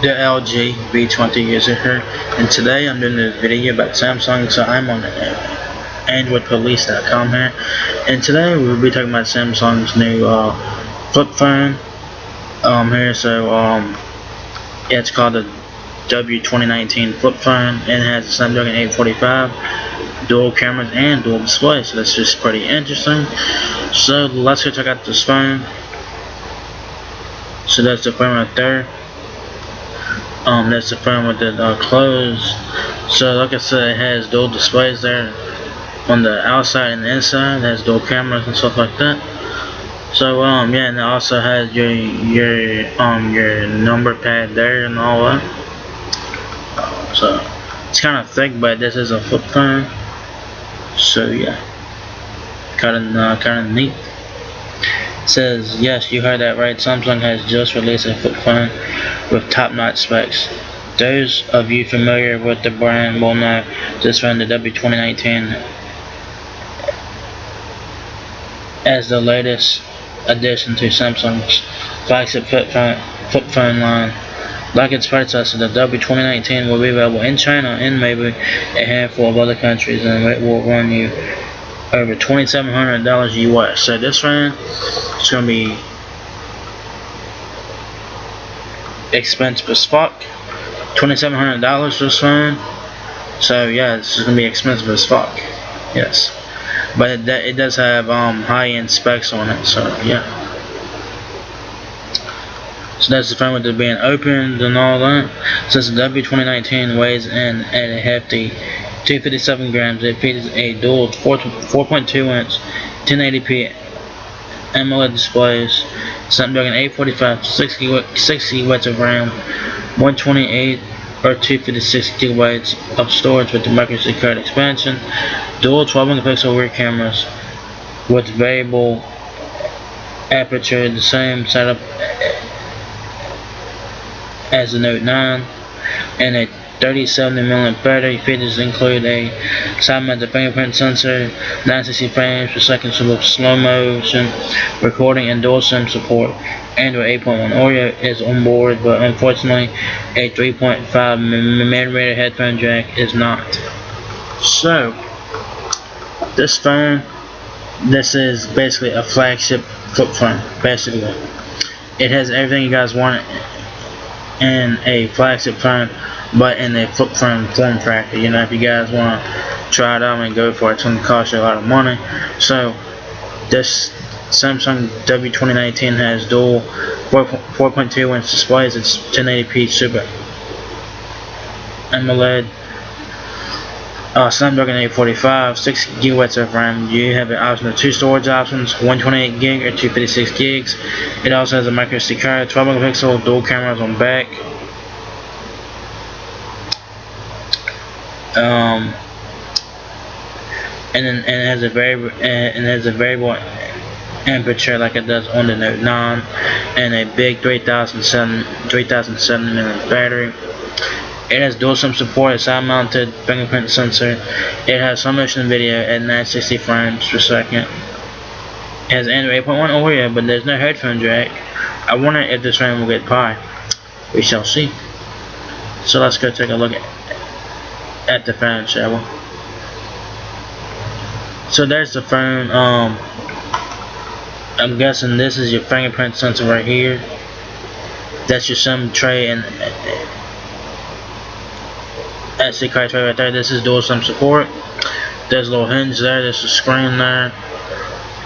The LG V20 user here, and today I'm doing a video about Samsung. So I'm on AndroidPolice.com here, and today we'll be talking about Samsung's new flip phone here. So yeah, it's called the W2019 flip phone, and it has a Snapdragon 845, dual cameras and dual displays. So that's just pretty interesting. So let's go check out this phone. So that's the phone right there. That's the phone with the closed. So like I said, it has dual displays there on the outside and the inside. It has dual cameras and stuff like that. So yeah, and it also has your number pad there and all that. So it's kind of thick, but this is a flip phone. So yeah, kind of neat. It says, yes, you heard that right. Samsung has just released a flip phone with top-notch specs. Those of you familiar with the brand will know this phone, the W2019, as the latest addition to Samsung's flagship flip phone line. Like its predecessor, the W2019 will be available in China and maybe a handful of other countries, and it will run you over $2,700 US. So this phone is going to be expensive as fuck. $2,700 for this phone. So yeah, this is going to be expensive as fuck. Yes, but it does have high-end specs on it. So yeah. So that's the phone with it being opened and all that. Since the W2019 weighs in at a hefty 257 grams, it features a dual 4.2-inch 1080p AMOLED displays, Snapdragon 845, 6 gigabytes of RAM, 128 or 256 gigabytes of storage with the microSD card expansion, dual 12-megapixel rear cameras with variable aperture, the same setup as the Note 9, and a 3070mAh battery. Features include a side-mounted fingerprint sensor, 960 frames per second slow motion recording, and dual SIM support. Android 8.1 Oreo is on board, but unfortunately a 3.5mm headphone jack is not. So this phone, this is basically a flagship flip phone. Basically, it has everything you guys want in a flagship phone, but in a flip phone form factor. You know, if you guys want to try it out and go for it, it's going to cost you a lot of money. So this Samsung W2019 has dual 4.2-inch displays. It's 1080p Super AMOLED, Snapdragon 845, 6 gigabytes of RAM. You have an option of 2 storage options, 128 gig or 256 gigs. It also has a microSD card, 12 megapixel dual cameras on back. And it has a variable aperture like it does on the Note 9, and a big 3070mAh battery. It has dual SIM support, a side-mounted fingerprint sensor. It has slow motion video at 960 frames per second. It has Android 8.1 Oreo, but there's no headphone jack. I wonder if this phone will get Pi. We shall see. So let's go take a look at the phone, shall we? So there's the phone. I'm guessing this is your fingerprint sensor right here. That's your SIM tray and SD card tray right there. This is dual SIM support. There's a little hinge there. There's a screen there.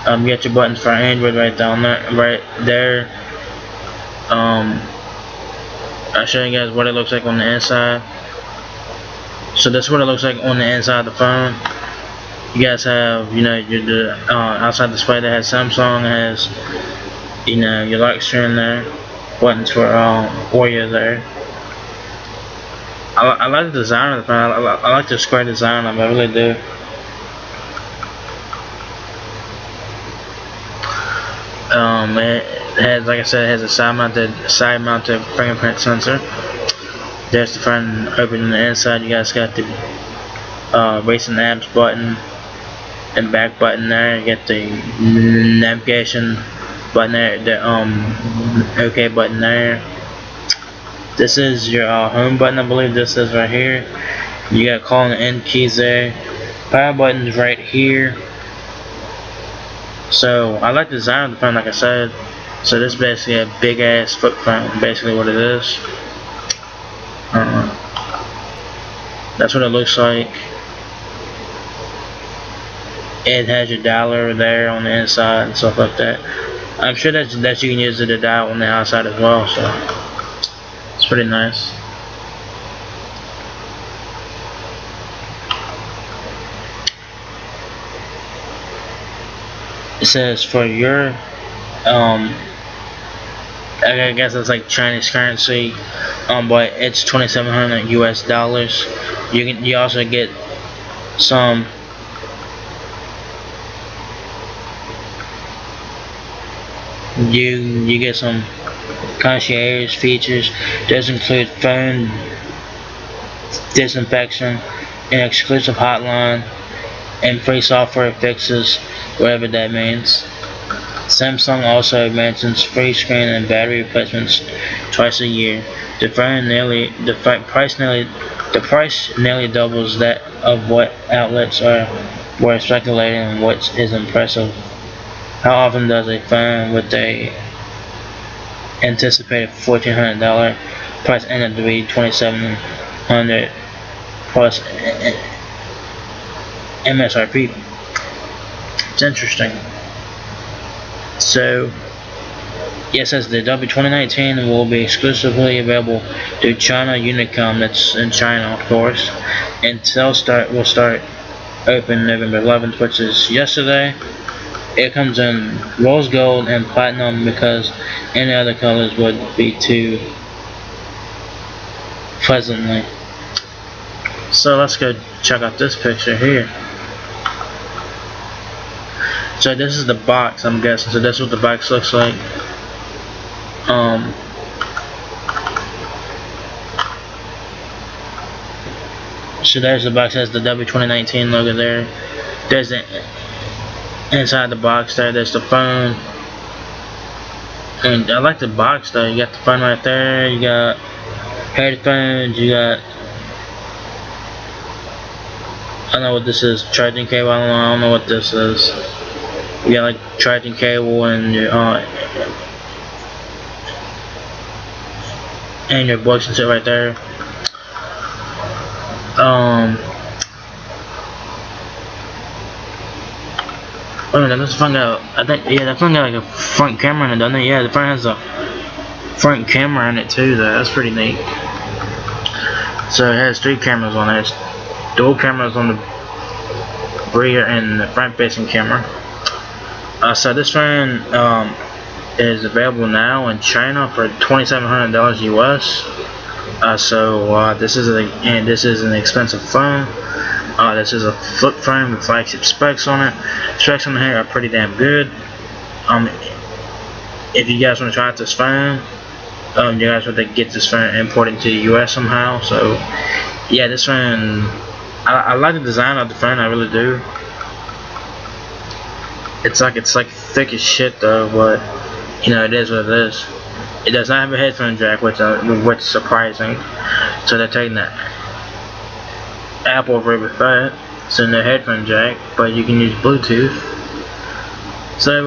You get your buttons for Android right down there, right there. I'll show you guys what it looks like on the inside. So that's what it looks like on the inside of the phone. You guys have, you know, the outside display that has Samsung, has, you know, your lock screen there, buttons for Oreo there. I like the design of the phone. I like the square design of it, I really do. It has, like I said, it has a side-mounted fingerprint sensor. There's the front opening the inside. You guys got the racing apps button and back button there. You get the navigation button there, the OK button there. This is your home button, I believe this is right here. You got call and end keys there. Power button's right here. So I like the design of the phone, like I said. So this is basically a big ass flip phone, basically what it is. That's what it looks like. It has your dialer there on the inside and stuff like that. I'm sure that you can use the dial on the outside as well, so it's pretty nice. It says for your I guess it's like Chinese currency, but it's 2,700 US dollars. You also get some you get some concierge features. Those include phone disinfection, an exclusive hotline, and free software fixes, whatever that means. Samsung also mentions free screen and battery replacements twice a year. The price nearly doubles that of what outlets were speculating, which is impressive. How often does a phone with a anticipated $1,400 price end up to be $2,700 plus MSRP? It's interesting. So, yes, as the W2019 will be exclusively available through China Unicom, that's in China, of course, and sales will start open November 11th, which is yesterday. It comes in rose gold and platinum because any other colors would be too pleasantly. So let's go check out this picture here. So this is the box, I'm guessing. So that's what the box looks like. So there's the box, has the W2019 logo there. There's the inside the box there. There's the phone. And I like the box though. You got the phone right there. You got headphones. You got, I don't know what this is. Charging cable. I don't know what this is. You got like charging cable and your books and shit right there. Oh no, this phone got, I think, yeah, that phone got like a front camera in it, doesn't it? Yeah, the phone has a front camera in it too, though. That's pretty neat. So it has 3 cameras on it. It's dual cameras on the rear and the front facing camera. So this phone is available now in China for $2,700 US. This is an expensive phone. This is a flip phone with flagship specs on it. Specs on the here are pretty damn good. If you guys want to try out this phone, you guys want to get this phone imported to the US somehow. So yeah, this phone, I like the design of the phone, I really do. It's like thick as shit though, but you know, it is what it is. It does not have a headphone jack, which is surprising. So they're taking that Apple route with that. So no headphone jack, but you can use Bluetooth. So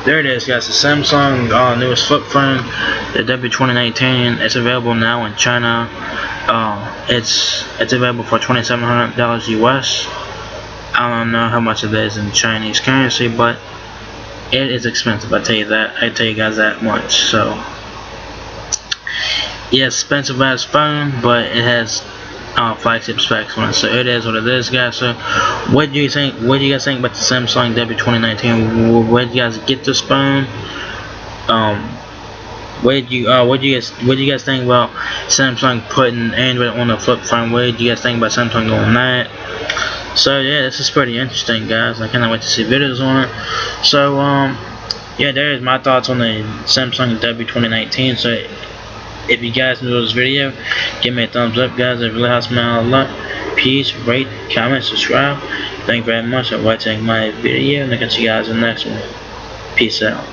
there it is, guys. The Samsung newest flip phone, the W2019. It's available now in China. It's available for $2,700 US. I don't know how much it is in Chinese currency, but it is expensive. I tell you that. I tell you guys that much. So yeah, expensive ass phone, but it has flagship specs on it. So it is what it is, guys. So what do you think? What do you guys think about the Samsung W2019? Where did you guys get this phone? What do you guys think about Samsung putting Android on the flip phone? What do you guys think about Samsung doing that? So yeah, this is pretty interesting, guys. I cannot wait to see videos on it. So yeah, there is my thoughts on the Samsung W2019. So if you guys enjoyed this video, give me a thumbs up, guys. It really helps me out a lot. Peace, rate, comment, subscribe. Thank you very much for watching my video, and I'll catch you guys in the next one. Peace out.